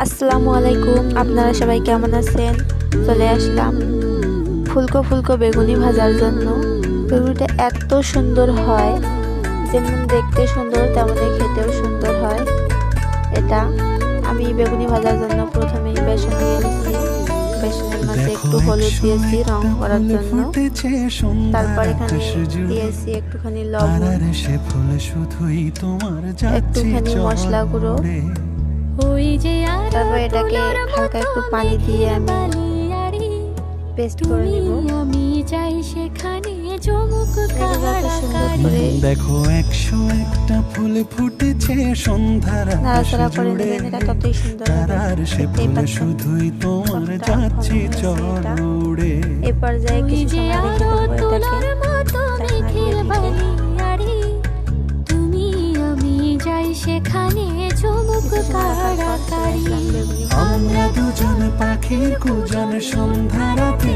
আসসালামু আলাইকুম, আপনারা সবাই কেমন আছেন? চলে আসলাম ফুলকো ফুলকো বেগুনি ভাজার জন্য। বেগুনিটা এত সুন্দর হয়, যেমন দেখতে সুন্দর তেমনই খেতেও সুন্দর হয়। এটা আমি বেগুনি ভাজার জন্য প্রথমেই বেসন দিয়ে নিচ্ছি। বেসনের মাঝে একটু হলুদ দিয়েছি রং করার জন্য। তারপর এখানে দিয়েছি একটুখানি লবণ, একটুখানি মশলা গুঁড়ো। তারপর এটাকে হালকা একটু পানি দিয়ে আমি পেস্ট করে নিব। দেখো 101টা ফুল ফুটেছে সন্ধ্যার নাড়াচাড়া করে নেবেন, এটা ততই সুন্দর আর সে ফুল শুধুই তোমার যাচ্ছি চড়ে। এই পর্যায়ে কিছু সময় রেখে দেবো এটাকে। তুমি আমি যাই সেখানে চমক কাড়াকাড়ি। আমরা দুজন পাখির কুজন সন্ধ্যারাতে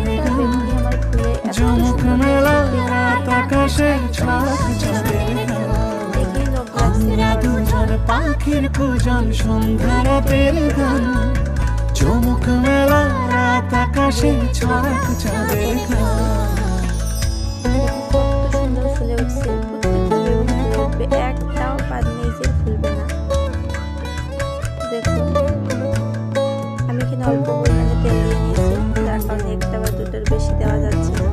চমক মেলা রাত আকাশে ছড়াক চাঁদের গান। আমরা দুজন পাখির কুজন সন্ধ্যারাতের গান, চমক মেলা রাত আকাশে ছড়াক চাঁদের গান। কত সুন্দর ফুলে উঠছে, একটাও বাদ নেই যে ফুলবে না। দেখুন আমি এখানে অল্প পরিমাণে তেল দিয়ে নিয়েছি, যার কারণে একটা বা দুটোর বেশি দেওয়া যাচ্ছে না।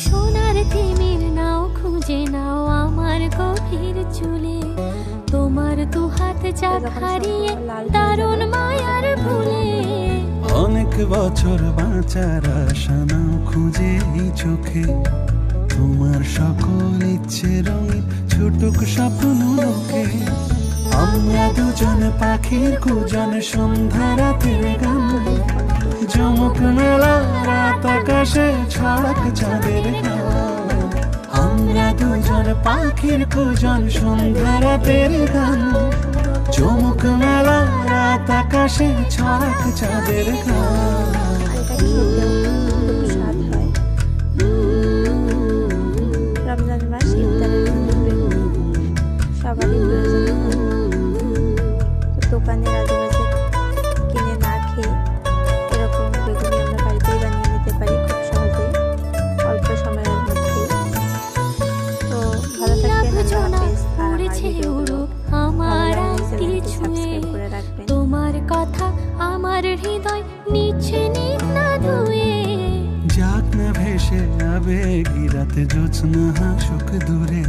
সোনার তিমির নাও খুঁজে নাও আমার গভীর চুলে, তোমার দু হাত চাপ হারিয়ে দারুণ মায়ার ভুলে। অনেক বছর বাঁচার আশা নাও খুঁজে এই চোখে, তোমার সকল ইচ্ছে রঙিন ছুটুক স্বপ্ন লোকে। আমরা দুজন পাখির কুজন সন্ধ্যারাতের গান, চমক মেলা রাত আকাশে ছড়াক চাঁদের গান। আমরা দুজন পাখির কুজন সন্ধ্যারাতের গান, চমক মেলা রাত আকাশে ছড়াক চাঁদের গান। রমজান মাস ইফতারের জন্য সবারই প্রয়োজন। দোকানের আশেপাশে কিনে না খেয়ে এরকম বেগুনি আমরা বাড়িতেই বানিয়ে নিতে পারি খুব সহজেই, অল্প সময়ের মধ্যেই। তো ভালো থাকবেন, করে রাখবেন। তোমার কথা আমার হৃদয় নিচ্ছে না ধুয়ে। যাক না ভেসে আবেগী রাতে জোছনা হাসুক দূরে।